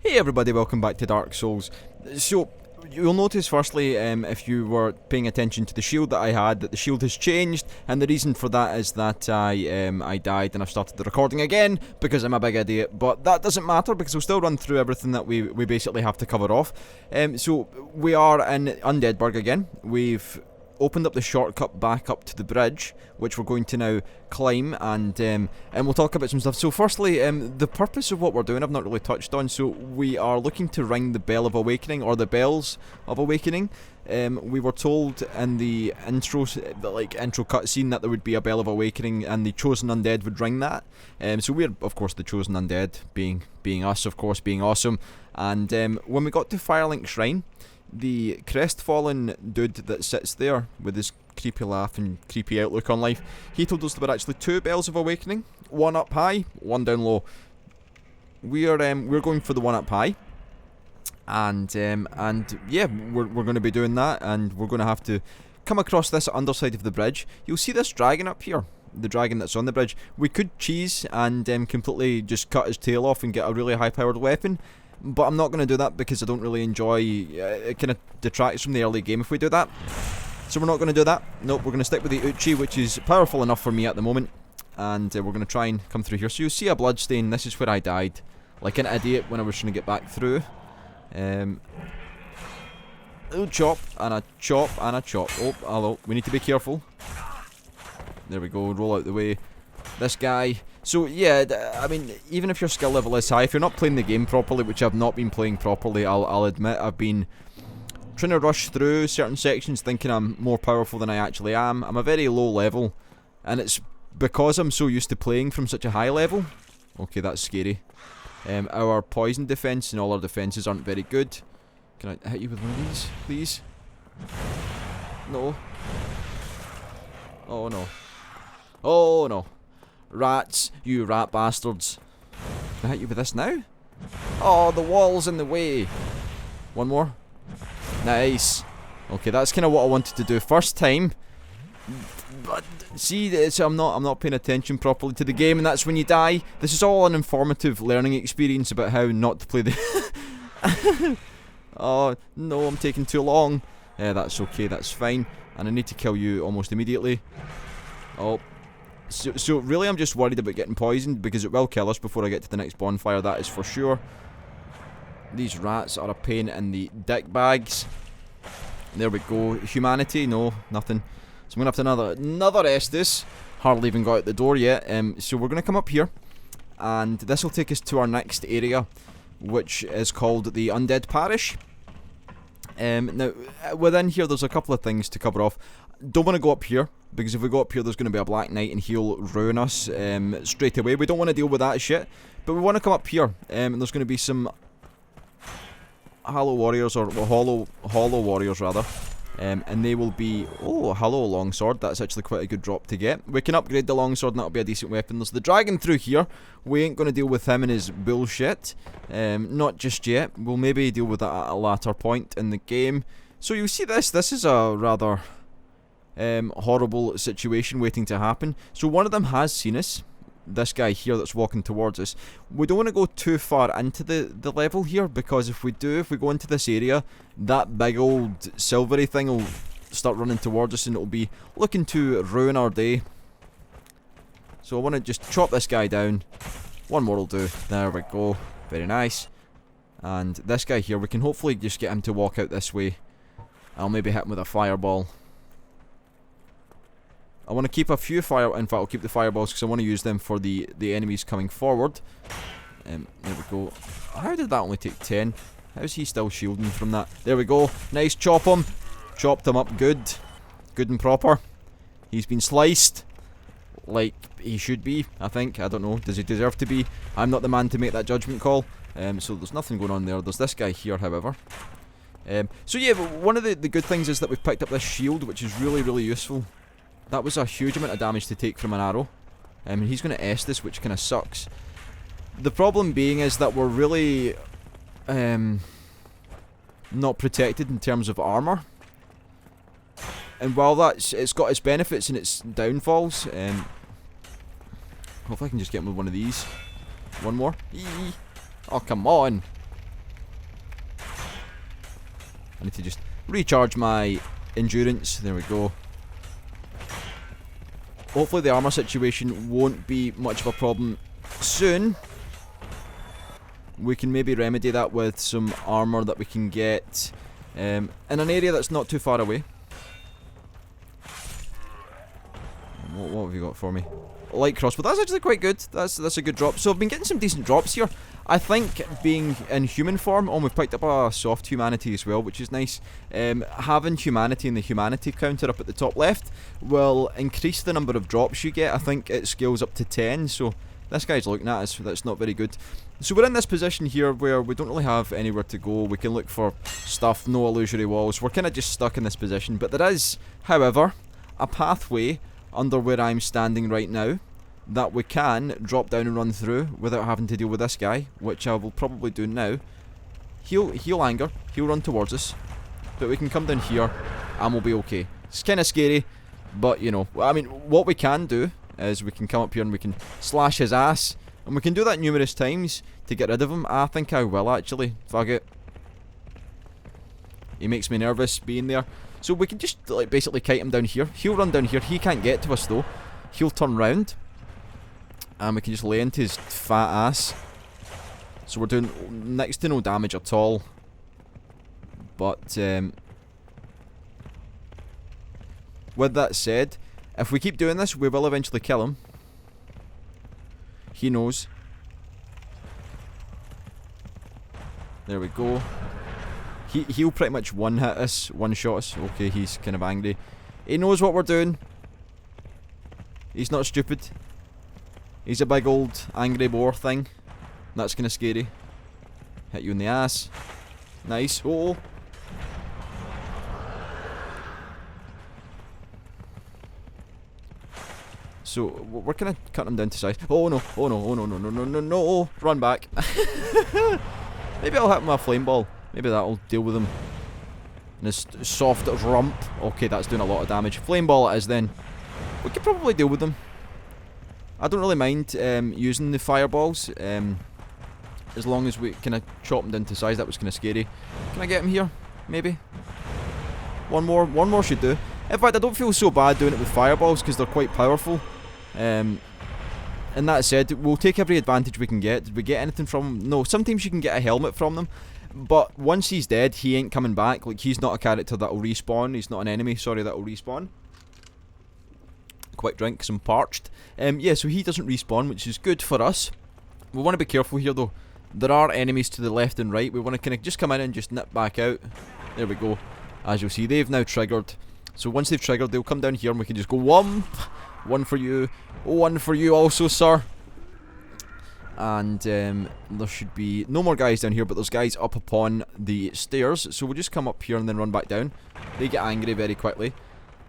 Hey everybody, welcome back to Dark Souls. So, you'll notice firstly, if you were paying attention to the shield that I had, that the shield has changed, and the reason for that is that I died and I've started the recording again, because I'm a big idiot, but that doesn't matter, because we'll still run through everything that we basically have to cover off. So, we are in Undead Burg again. We've opened up the shortcut back up to the bridge, which we're going to now climb, and we'll talk about some stuff. So firstly, the purpose of what we're doing I've not really touched on. So we are looking to ring the Bell of Awakening, or the Bells of Awakening. We were told in the intro cutscene that there would be a Bell of Awakening and the Chosen Undead would ring that. So we're of course the Chosen Undead, being us, of course, being awesome. And when we got to Firelink Shrine, the crestfallen dude that sits there with his creepy laugh and creepy outlook on life, he told us there were actually two Bells of Awakening, one up high, one down low. We're going for the one up high, and yeah, we're going to be doing that, and we're going to have to come across this underside of the bridge. You'll see this dragon up here, the dragon that's on the bridge. We could cheese and completely just cut his tail off and get a really high-powered weapon, but I'm not going to do that because I don't really enjoy, it kind of detracts from the early game if we do that. So we're not going to do that. Nope, we're going to stick with the Uchi, which is powerful enough for me at the moment. And we're going to try and come through here. So you'll see a bloodstain. This is where I died, like an idiot when I was trying to get back through. Oh, chop, and a chop, and a chop. Oh, hello, we need to be careful. There we go, roll out the way. This guy. So yeah, I mean, even if your skill level is high, if you're not playing the game properly, which I've not been playing properly, I'll admit, I've been trying to rush through certain sections thinking I'm more powerful than I actually am. I'm a very low level, and it's because I'm so used to playing from such a high level. Okay, that's scary. Our poison defense and all our defenses aren't very good. Can I hit you with one of these, please? No. Oh no. Oh no. Rats, you rat bastards. Can I hit you with this now? Oh, the wall's in the way. One more. Nice. Okay, that's kind of what I wanted to do first time. But see, I'm not paying attention properly to the game, and that's when you die. This is all an informative learning experience about how not to play the. Oh no, I'm taking too long. Yeah, that's okay, that's fine. And I need to kill you almost immediately. Oh. So really I'm just worried about getting poisoned, because it will kill us before I get to the next bonfire, that is for sure. These rats are a pain in the dick bags. There we go. Humanity, no, nothing. So I'm going to have to another Estus. Hardly even got out the door yet. So we're going to come up here, and this will take us to our next area, which is called the Undead Parish. Now, within here there's a couple of things to cover off. Don't want to go up here, because if we go up here there's going to be a Black Knight and he'll ruin us straight away. We don't want to deal with that shit, but we want to come up here, and there's going to be some Hollow Warriors, or Hollow Warriors rather, and they will be, oh, hello longsword, that's actually quite a good drop to get. We can upgrade the longsword and that'll be a decent weapon. There's the dragon through here. We ain't going to deal with him and his bullshit, not just yet. We'll maybe deal with that at a later point in the game. So you see this is a rather horrible situation waiting to happen. So one of them has seen us, this guy here that's walking towards us. We don't want to go too far into the level here, because if we go into this area, that big old silvery thing will start running towards us and it'll be looking to ruin our day. So I want to just chop this guy down. One more will do. There we go. Very nice. And this guy here, we can hopefully just get him to walk out this way. I'll maybe hit him with a fireball. I want to keep a few in fact I'll keep the fireballs because I want to use them for the enemies coming forward. There we go. How did that only take 10? How's he still shielding from that? There we go. Nice, chop him. Chopped him up good. Good and proper. He's been sliced. Like he should be, I think. I don't know. Does he deserve to be? I'm not the man to make that judgment call. So there's nothing going on there. There's this guy here, however. So yeah, but one of the good things is that we've picked up this shield, which is really, really useful. That was a huge amount of damage to take from an arrow. And he's going to S this, which kind of sucks. The problem being is that we're really not protected in terms of armor. And while it's got its benefits and its downfalls, hopefully I can just get him with one of these. One more. Eee. Oh, come on. I need to just recharge my endurance. There we go. Hopefully the armor situation won't be much of a problem soon. We can maybe remedy that with some armor that we can get in an area that's not too far away. What have you got for me? Light crossbow. That's actually quite good. That's a good drop. So I've been getting some decent drops here. I think being in human form, we've picked up a soft humanity as well, which is nice. Having humanity and the humanity counter up at the top left will increase the number of drops you get. I think it scales up to 10, so this guy's looking at us. That's not very good. So we're in this position here where we don't really have anywhere to go. We can look for stuff, no illusory walls. We're kind of just stuck in this position. But there is, however, a pathway under where I'm standing right now that we can drop down and run through without having to deal with this guy, which I will probably do now. He'll anger, he'll run towards us, but we can come down here and we'll be okay. It's kind of scary, but you know, I mean, what we can do is we can come up here and we can slash his ass, and we can do that numerous times to get rid of him. I think I will actually, fuck it. He makes me nervous being there. So we can just like basically kite him down here. He'll run down here. He can't get to us though. He'll turn round, and we can just lay into his fat ass. So we're doing next to no damage at all. But with that said, if we keep doing this, we will eventually kill him. He knows. There we go. He'll pretty much one-hit us, one-shot us. Okay, he's kind of angry. He knows what we're doing. He's not stupid. He's a big old angry boar thing. That's kind of scary. Hit you in the ass. Nice. Oh. So we're kind of cutting him down to size. Oh no! Oh no! Oh no! No! No! No! No! No! Run back. Maybe I'll hit him with a flame ball. Maybe that'll deal with him. And his soft rump. Okay, that's doing a lot of damage. Flame ball it is then. We could probably deal with them. I don't really mind using the fireballs. As long as we kind of chop him down to size. That was kind of scary. Can I get him here? Maybe? One more should do. In fact, I don't feel so bad doing it with fireballs because they're quite powerful. And that said, we'll take every advantage we can get. Did we get anything from them? No, sometimes you can get a helmet from them. But once he's dead, he ain't coming back. Like, he's not a character that'll respawn. He's not an enemy, sorry, that'll respawn. Quick drink, 'cause I'm parched. Yeah, so he doesn't respawn, which is good for us. We want to be careful here, though. There are enemies to the left and right. We want to kind of just come in and just nip back out. There we go. As you'll see, they've now triggered. So once they've triggered, they'll come down here and we can just go whomp. One for you. One for you also, sir. And there should be no more guys down here, but there's guys up upon the stairs. So we'll just come up here and then run back down. They get angry very quickly.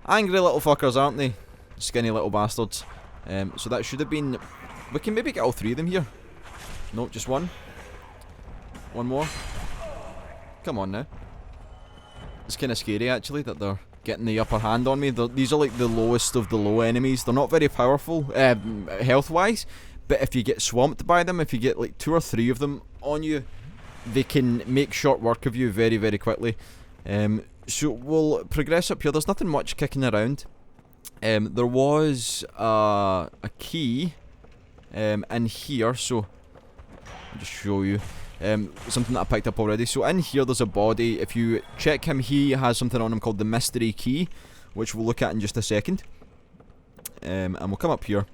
Angry little fuckers, aren't they? Skinny little bastards. So that should have been... We can maybe get all three of them here. No, just one. One more. Come on now. It's kind of scary actually that they're getting the upper hand on me. These are like the lowest of the low enemies. They're not very powerful health wise, but if you get swamped by them, if you get like 2 or 3 of them on you, they can make short work of you very, very quickly. So we'll progress up here. There's nothing much kicking around. There was a key in here, so I'll just show you. Something that I picked up already. So in here there's a body. If you check him, he has something on him called the mystery key, which we'll look at in just a second. And we'll come up here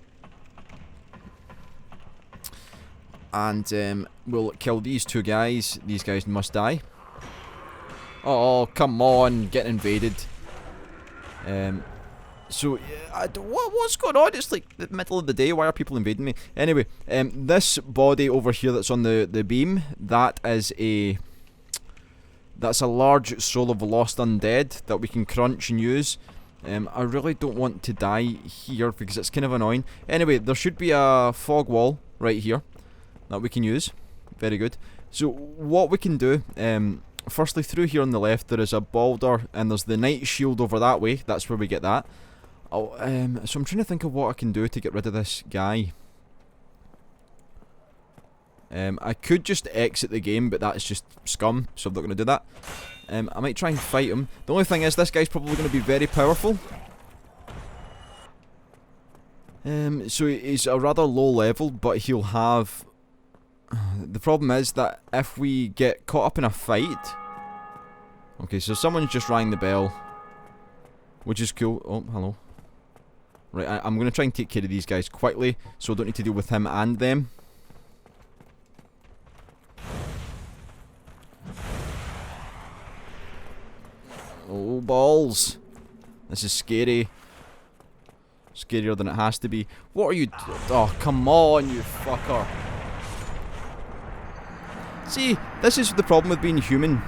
and we'll kill these 2 guys. These guys must die. Oh, come on, getting invaded. So, what's going on? It's like the middle of the day. Why are people invading me? Anyway, this body over here that's on the beam, that's a large soul of lost undead that we can crunch and use. I really don't want to die here because it's kind of annoying. Anyway, there should be a fog wall right here that we can use. Very good. So, what we can do... firstly, through here on the left, there is a boulder, and there's the night shield over that way. That's where we get that. Oh, so I'm trying to think of what I can do to get rid of this guy. I could just exit the game, but that's just scum, so I'm not going to do that. I might try and fight him. The only thing is, this guy's probably going to be very powerful. So he's a rather low level, but he'll have... The problem is that if we get caught up in a fight... Okay, so someone's just rang the bell. Which is cool. Oh, hello. Right, I'm going to try and take care of these guys quickly, so I don't need to deal with him and them. Oh, balls. This is scary. Scarier than it has to be. What are you... Oh, come on, you fucker. See, this is the problem with being human.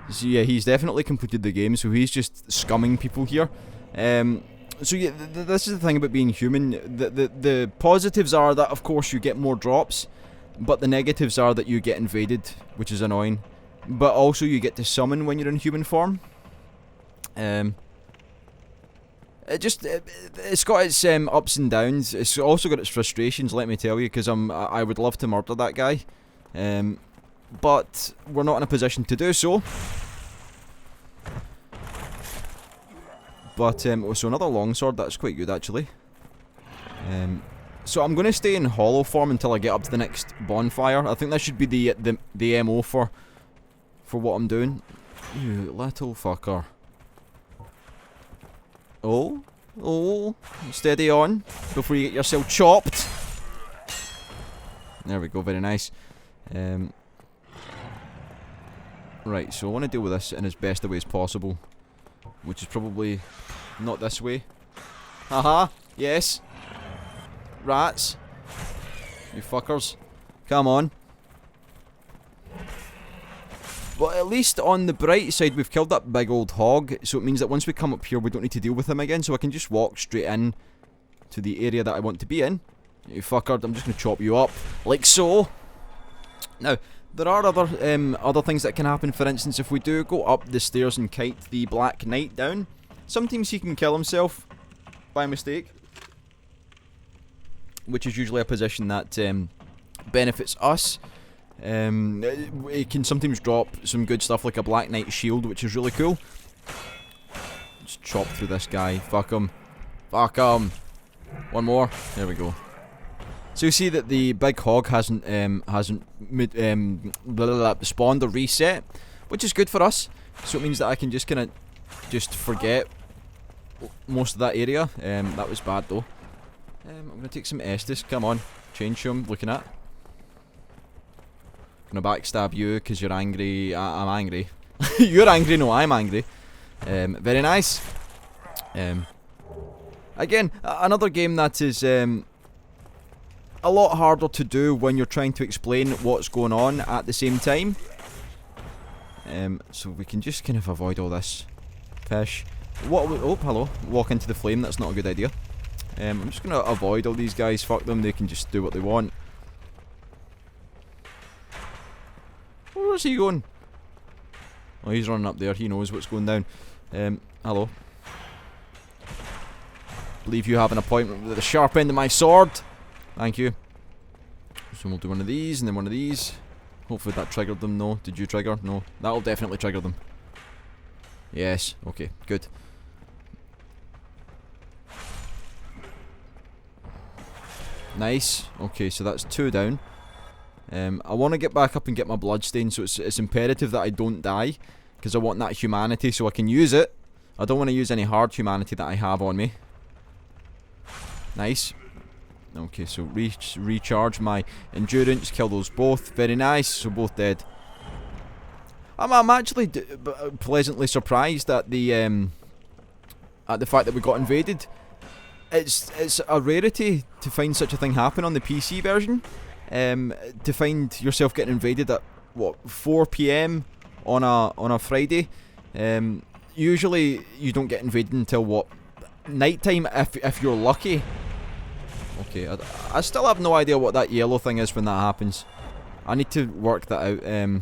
So yeah, he's definitely completed the game, so he's just scumming people here. So yeah, this is the thing about being human. The positives are that, of course, you get more drops, but the negatives are that you get invaded, which is annoying. But also you get to summon when you're in human form. It's got its ups and downs. It's also got its frustrations, let me tell you, because I would love to murder that guy, but we're not in a position to do so. But so another longsword, that's quite good actually. So I'm going to stay in hollow form until I get up to the next bonfire. I think that should be the MO for what I'm doing. You little fucker. Oh, steady on before you get yourself chopped. There we go, very nice. Right, so I want to deal with this in as best a way as possible, which is probably not this way. Haha, yes. Rats. You fuckers. Come on. But at least on the bright side, we've killed that big old hog, so it means that once we come up here, we don't need to deal with him again, so I can just walk straight in to the area that I want to be in. You fucker, I'm just going to chop you up, like so. Now, there are other things that can happen. For instance, if we do go up the stairs and kite the Black Knight down, sometimes he can kill himself by mistake, which is usually a position that benefits us. It can sometimes drop some good stuff like a Black Knight shield, which is really cool. Just chop through this guy. Fuck him. Fuck him. One more. There we go. So you see that the big hog hasn't spawned or reset, which is good for us. So it means that I can just kind of forget most of that area. That was bad though. I'm gonna take some Estus. Come on, change who I'm looking at. Gonna backstab you because you're angry. I'm angry. You're angry. No, I'm angry. Very nice. Again, another game that is a lot harder to do when you're trying to explain what's going on at the same time. So we can just kind of avoid all this fish. Oh, hello. Walk into the flame. That's not a good idea. I'm just gonna avoid all these guys. Fuck them. They can just do what they want. Where's he going? Oh, he's running up there. He knows what's going down. Hello. Believe you have an appointment with the sharp end of my sword. Thank you. So we'll do one of these and then one of these. Hopefully that triggered them. No. Did you trigger? No. That'll definitely trigger them. Yes. Okay. Good. Nice. Okay, so that's 2 down. I want to get back up and get my bloodstain, so it's imperative that I don't die, because I want that humanity so I can use it. I don't want to use any hard humanity that I have on me. Nice. Okay, so recharge my endurance, kill those both. Very nice, so both dead. I'm actually pleasantly surprised at the fact that we got invaded. It's a rarity to find such a thing happen on the PC version. To find yourself getting invaded at what 4 PM on a Friday. Usually you don't get invaded until what, nighttime if you're lucky. Okay, I still have no idea what that yellow thing is when that happens. I need to work that out.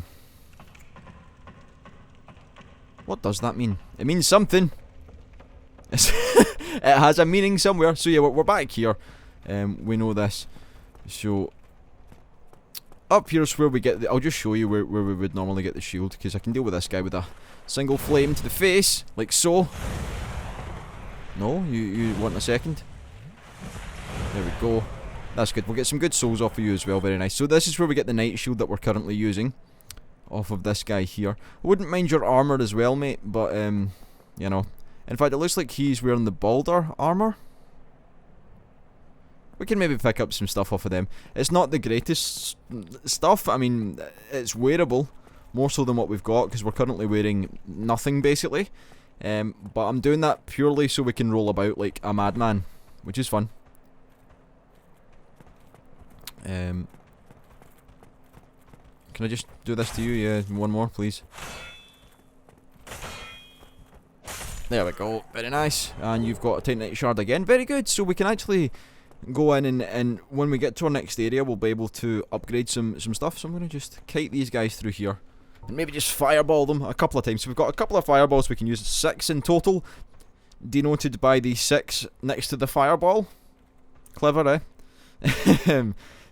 What does that mean? It means something. It has a meaning somewhere. So yeah, we're back here. We know this. So up here's where we get the... I'll just show you where we would normally get the shield, because I can deal with this guy with a single flame to the face, like so. No? You want a second? There we go. That's good. We'll get some good souls off of you as well. Very nice. So this is where we get the night shield that we're currently using. Off of this guy here. I wouldn't mind your armour as well, mate, but, you know. In fact, it looks like he's wearing the Balder armour. We can maybe pick up some stuff off of them. It's not the greatest stuff. I mean, it's wearable. More so than what we've got, because we're currently wearing nothing, basically. But I'm doing that purely so we can roll about like a madman, which is fun. Can I just do this to you? Yeah, one more, please. There we go. Very nice. And you've got a Titanite shard again. Very good. So we can actually go in and when we get to our next area, we'll be able to upgrade some stuff. So I'm going to just kite these guys through here. And maybe just fireball them a couple of times. So we've got a couple of fireballs we can use. 6 in total. Denoted by the 6 next to the fireball. Clever, eh?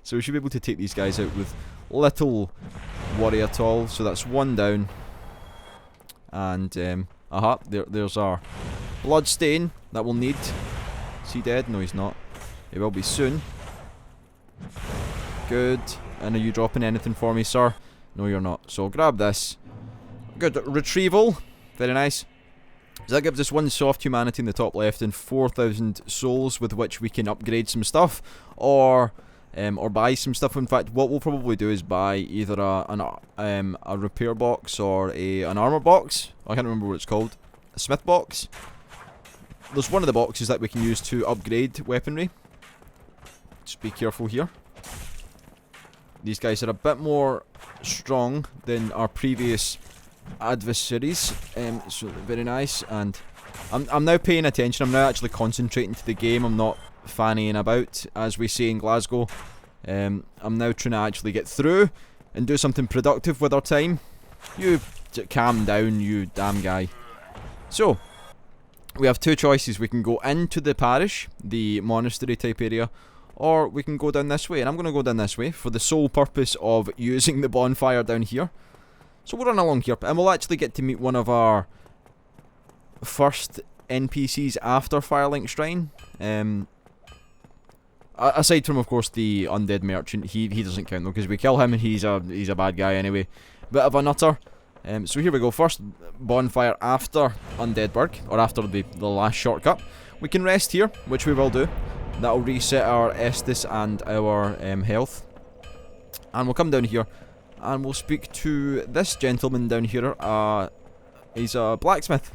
So we should be able to take these guys out with little worry at all. So that's 1 down. And, aha, there's our bloodstain that we'll need. Is he dead? No, he's not. He will be soon. Good. And are you dropping anything for me, sir? No, you're not. So grab this. Good. Retrieval. Very nice. So that gives us 1 soft humanity in the top left and 4,000 souls with which we can upgrade some stuff. Or buy some stuff. In fact, what we'll probably do is buy either a repair box or an armor box. I can't remember what it's called. A smith box. There's one of the boxes that we can use to upgrade weaponry. Just be careful here. These guys are a bit more strong than our previous adversaries. So very nice. And I'm now paying attention. I'm now actually concentrating to the game. I'm not fannying about, as we say in Glasgow. I'm now trying to actually get through and do something productive with our time. You calm down, you damn guy. So we have 2 choices. We can go into the parish, the monastery type area, or we can go down this way. And I'm going to go down this way for the sole purpose of using the bonfire down here. So we'll run along here, and we'll actually get to meet one of our first NPCs after Firelink Shrine. Aside from, of course, the undead merchant, he doesn't count though, because we kill him and he's a bad guy anyway. Bit of a nutter. So here we go. First bonfire after Undead Burg, or after the last shortcut. We can rest here, which we will do. That'll reset our Estus and our health. And we'll come down here, and we'll speak to this gentleman down here. He's a blacksmith.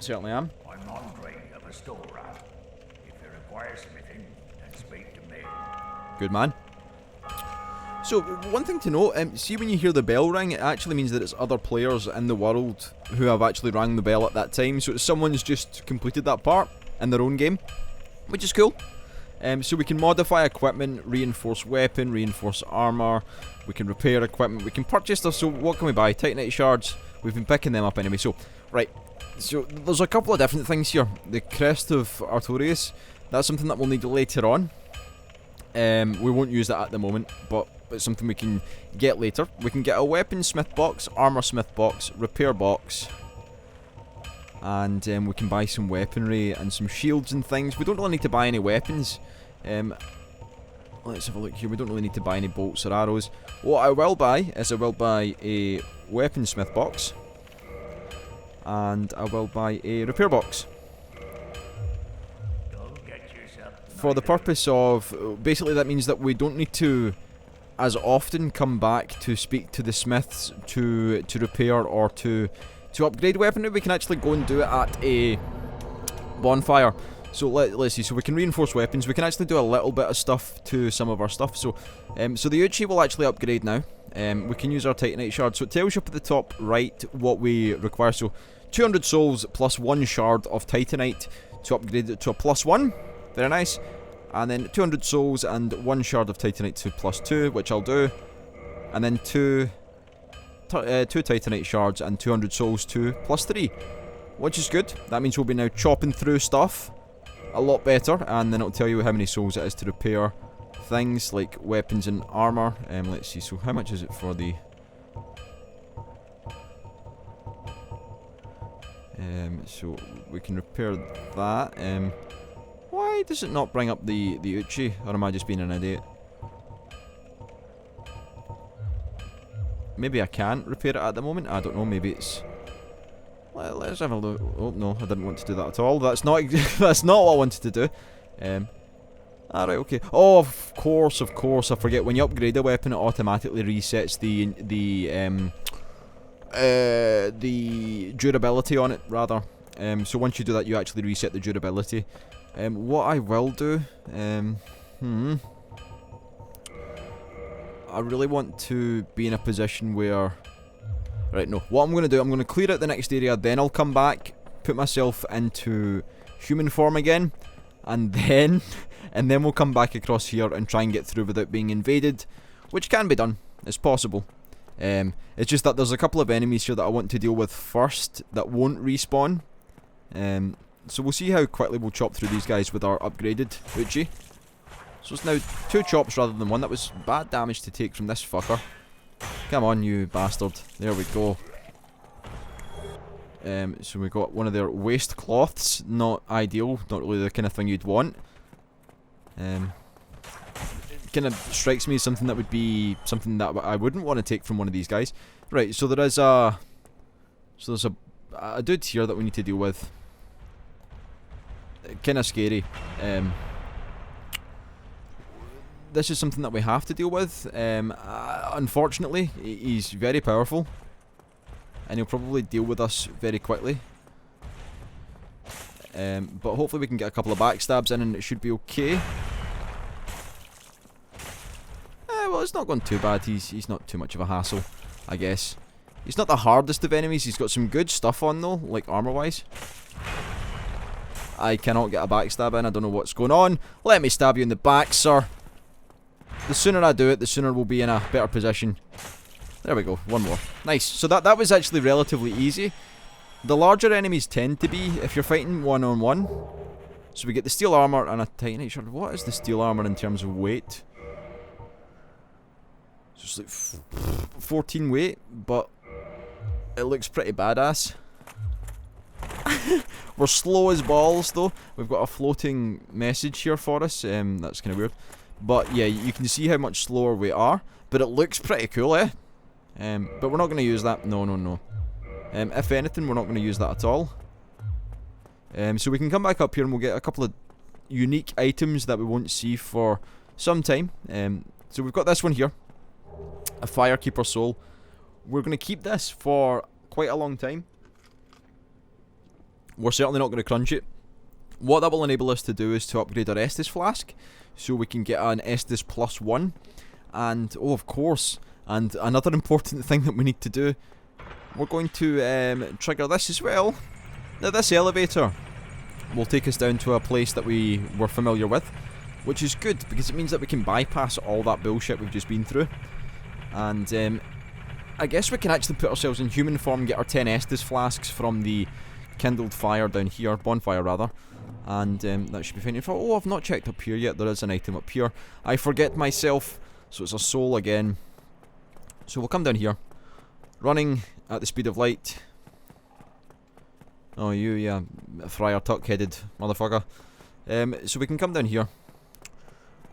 Certainly am. I'm Andre of a store rat. If you require smithing, then speak to me. Good man. So, one thing to note, see when you hear the bell ring, it actually means that it's other players in the world who have actually rang the bell at that time. So someone's just completed that part in their own game, which is cool. So we can modify equipment, reinforce weapon, reinforce armor, we can repair equipment, we can purchase stuff. So what can we buy? Titanite shards. We've been picking them up anyway. So, right. So there's a couple of different things here. The Crest of Artorius, that's something that we'll need later on. We won't use that at the moment, but it's something we can get later. We can get a weapon smith box, armor smith box, repair box, and we can buy some weaponry and some shields and things. We don't really need to buy any weapons. Let's have a look here. We don't really need to buy any bolts or arrows. What I will buy is I will buy a weapon smith box. And I will buy a repair box. For the purpose of, basically that means that we don't need to as often come back to speak to the smiths to repair or to upgrade weaponry. We can actually go and do it at a bonfire. So let's see, so we can reinforce weapons. We can actually do a little bit of stuff to some of our stuff. So so the Uchi will actually upgrade now. We can use our Titanite shard. So it tells you up at the top right what we require. So 200 souls plus 1 shard of Titanite to upgrade it to a +1. Very nice. And then 200 souls and 1 shard of Titanite to +2, which I'll do. And then two Titanite shards and 200 souls to +3, which is good. That means we'll be now chopping through stuff a lot better, and then it'll tell you how many souls it is to repair things like weapons and armor. Let's see, so how much is it for the... so we can repair that. Why does it not bring up the Uchi, or am I just being an idiot? Maybe I can't repair it at the moment, I don't know, maybe it's... Let's have a look. Oh no, I didn't want to do that at all. That's not that's not what I wanted to do. Alright, okay. Oh, of course, I forget, when you upgrade a weapon it automatically resets the durability on it, rather. So once you do that, you actually reset the durability. What I will do, I really want to be in a position where... Right, no. What I'm going to do, I'm going to clear out the next area, then I'll come back, put myself into human form again, and then we'll come back across here and try and get through without being invaded, which can be done. It's possible. It's just that there's a couple of enemies here that I want to deal with first that won't respawn. So we'll see how quickly we'll chop through these guys with our upgraded Uchi. So it's now 2 chops rather than 1. That was bad damage to take from this fucker. Come on, you bastard. There we go. So we got one of their waist cloths. Not ideal. Not really the kind of thing you'd want. Kind of strikes me as something that would be something that I wouldn't want to take from one of these guys. Right, so there's a dude here that we need to deal with. Kind of scary. This is something that we have to deal with. Unfortunately, he's very powerful, and he'll probably deal with us very quickly. But hopefully we can get a couple of backstabs in and it should be okay. Well, it's not going too bad. He's not too much of a hassle, I guess. He's not the hardest of enemies. He's got some good stuff on though, like armor-wise. I cannot get a backstab in. I don't know what's going on. Let me stab you in the back, sir. The sooner I do it, the sooner we'll be in a better position. There we go. One more. Nice. So that was actually relatively easy. The larger enemies tend to be if you're fighting one-on-one. So we get the steel armor and a titanite shard. What is the steel armor in terms of weight? So it's like 14 weight, but it looks pretty badass. We're slow as balls though. We've got a floating message here for us. That's kind of weird. But yeah, you can see how much slower we are. But it looks pretty cool, eh? But we're not going to use that. No. If anything, we're not going to use that at all. So we can come back up here and we'll get a couple of unique items that we won't see for some time. So we've got this one here. A Firekeeper Soul. We're going to keep this for quite a long time. We're certainly not going to crunch it. What that will enable us to do is to upgrade our Estus Flask. So we can get an Estus +1. And, oh of course, and another important thing that we need to do, we're going to trigger this as well. Now this elevator will take us down to a place that we were familiar with, which is good because it means that we can bypass all that bullshit we've just been through. And I guess we can actually put ourselves in human form, get our 10 Estus Flasks from the kindled fire down here, bonfire rather. And that should be fine. Oh, I've not checked up here yet. There is an item up here. I forget myself. So it's a soul again. So we'll come down here. Running at the speed of light. Oh, you, yeah. Friar tuck-headed motherfucker. So we can come down here.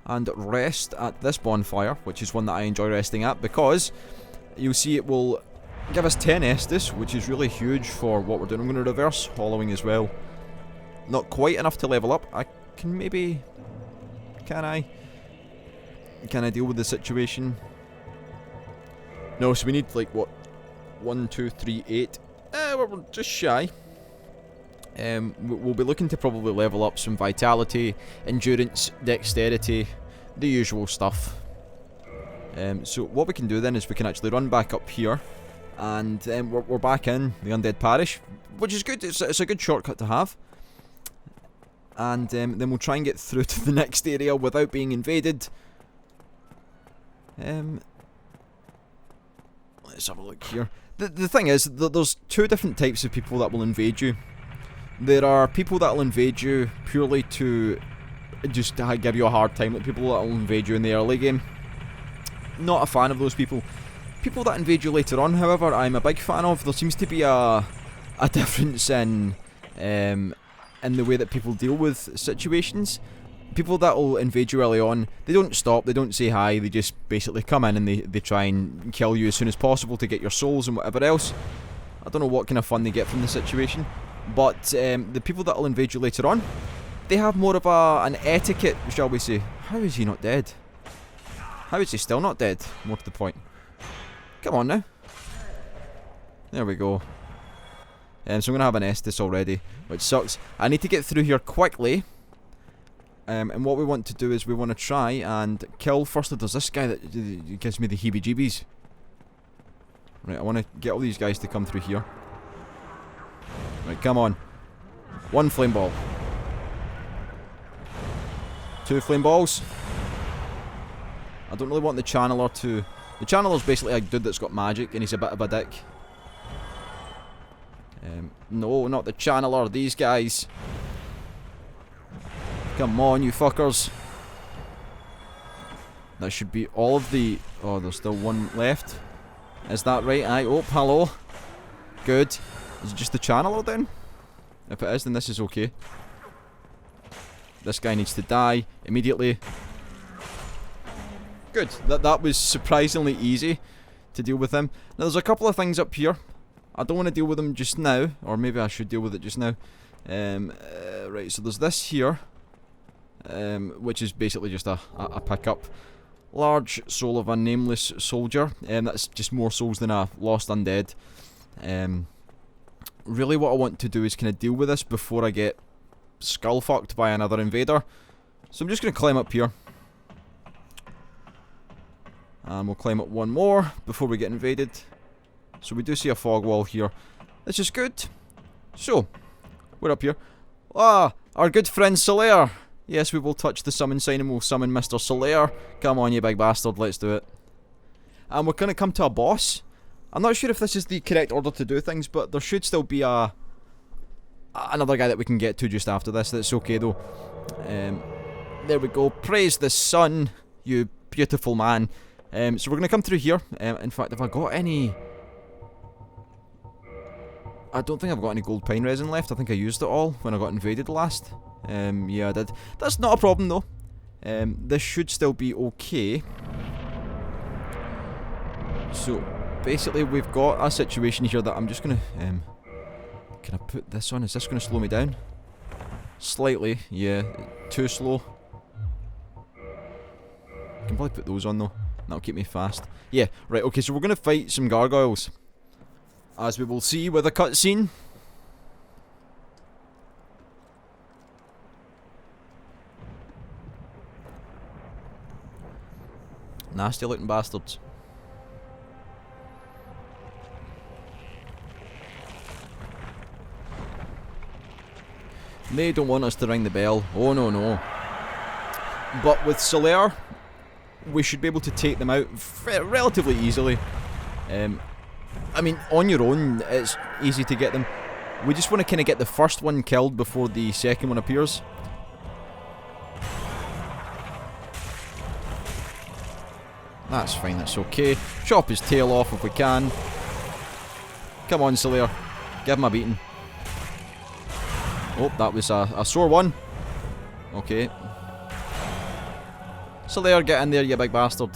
And rest at this bonfire. Which is one that I enjoy resting at. Because you'll see it will give us 10 Estus. Which is really huge for what we're doing. I'm going to reverse hollowing as well. Not quite enough to level up. I can maybe... Can I? Can I deal with the situation? No, so we need like what? 1, 2, 3, 8. We're just shy. We'll be looking to probably level up some vitality, endurance, dexterity, the usual stuff. So what we can do then is we can actually run back up here, and we're back in the Undead Parish, which is good. It's a good shortcut to have. And then we'll try and get through to the next area without being invaded. Let's have a look here. The thing is that there's 2 different types of people that will invade you. There are people that will invade you purely to just give you a hard time, like people that will invade you in the early game. Not a fan of those people. People that invade you later on, however, I'm a big fan of. There seems to be a difference in the way that people deal with situations. People that will invade you early on, they don't stop, they don't say hi, they just basically come in and they try and kill you as soon as possible to get your souls and whatever else. I don't know what kind of fun they get from the situation, but the people that will invade you later on, they have more of an etiquette, shall we say. How is he not dead? How is he still not dead? More to the point. Come on now. There we go. So I'm going to have an Estus already, which sucks. I need to get through here quickly. And what we want to do is we want to try and kill. Firstly, there's this guy that gives me the heebie-jeebies. Right, I want to get all these guys to come through here. Right, come on. 1 flame ball. 2 flame balls. I don't really want the channeler to... The channeler's basically a dude that's got magic and he's a bit of a dick. No, not the channeler, these guys. Come on, you fuckers. That should be all of the... Oh, there's still one left. Is that right? Aye. Oh, hello. Good. Is it just the channeler then? If it is, then this is okay. This guy needs to die immediately. Good. That was surprisingly easy to deal with him. Now, there's a couple of things up here. I don't want to deal with them just now. Or maybe I should deal with it just now. Right, so there's this here. Which is basically just a pickup. Large soul of a nameless soldier. That's just more souls than a lost undead. Really what I want to do is kind of deal with this before I get skull fucked by another invader. So I'm just going to climb up here. And we'll climb up one more before we get invaded. So we do see a fog wall here. This is good. So, we're up here. Ah, our good friend Solaire. Yes, we will touch the summon sign and we'll summon Mr. Solaire. Come on, you big bastard, let's do it. And we're going to come to a boss. I'm not sure if this is the correct order to do things, but there should still be another guy that we can get to just after this. That's okay though. There we go. Praise the sun, you beautiful man. So we're going to come through here. In fact, have I got any... I don't think I've got any gold pine resin left. I think I used it all when I got invaded last. Yeah, I did. That's not a problem though. This should still be okay. So, basically we've got a situation here that I'm just going to... can I put this on? Is this going to slow me down? Slightly, yeah. Too slow. I can probably put those on though. That'll keep me fast. Yeah, right, okay, so we're going to fight some gargoyles. As we will see with a cutscene. Nasty looking bastards. They don't want us to ring the bell. Oh no, no. But with Solaire, we should be able to take them out relatively easily. I mean, on your own, it's easy to get them. We just want to kind of get the first one killed before the second one appears. That's fine, that's okay. Chop his tail off if we can. Come on, Solaire. Give him a beating. Oh, that was a sore one. Okay. Solaire, get in there, you big bastard.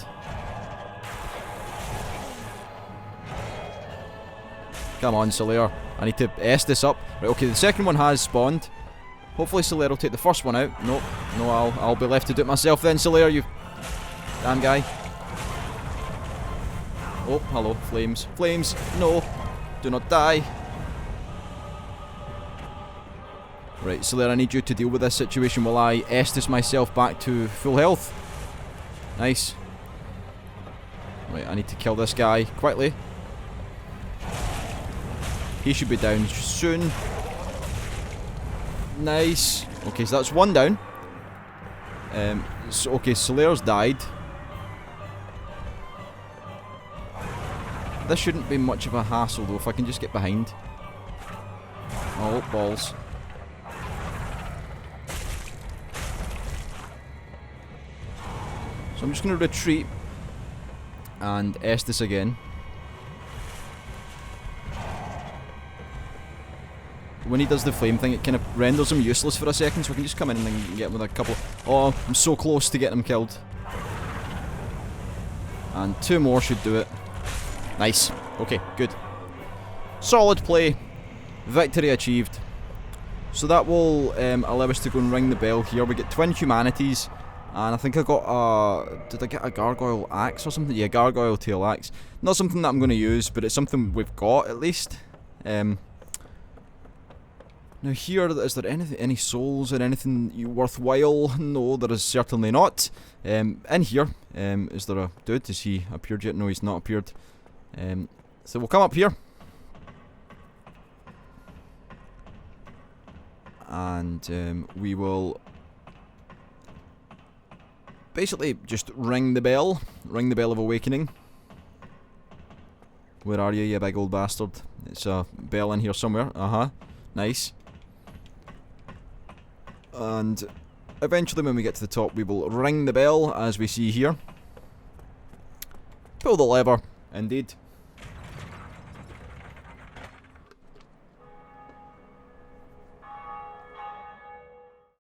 Come on, Solaire. I need to S this up. Right, okay, the second one has spawned. Hopefully Solaire will take the first one out. Nope. No, I'll be left to do it myself then, Solaire, you damn guy. Oh, hello, flames. Flames, no. Do not die. Right, Solaire, I need you to deal with this situation while I Estus myself back to full health. Nice. Right, I need to kill this guy quickly. He should be down soon. Nice. Okay, so that's one down. So, okay, Solaire's died. This shouldn't be much of a hassle though, if I can just get behind. Oh, balls. So I'm just going to retreat and Estus again. When he does the flame thing, it kind of renders him useless for a second, so we can just come in and then get him with a couple. Oh, I'm so close to getting him killed. And 2 more should do it. Nice. Okay, good. Solid play. Victory achieved. So that will allow us to go and ring the bell here. We get twin humanities. And I think I got a... Did I get a gargoyle axe or something? Yeah, gargoyle tail axe. Not something that I'm going to use, but it's something we've got at least. Now here, is there any souls or anything worthwhile? No, there is certainly not. In here, is there a dude? Is he appeared yet? No, he's not appeared. So we'll come up here. And we will basically just ring the bell of awakening. Where are you, you big old bastard? It's a bell in here somewhere. Nice. And eventually when we get to the top, we will ring the bell, as we see here. Pull the lever. Indeed.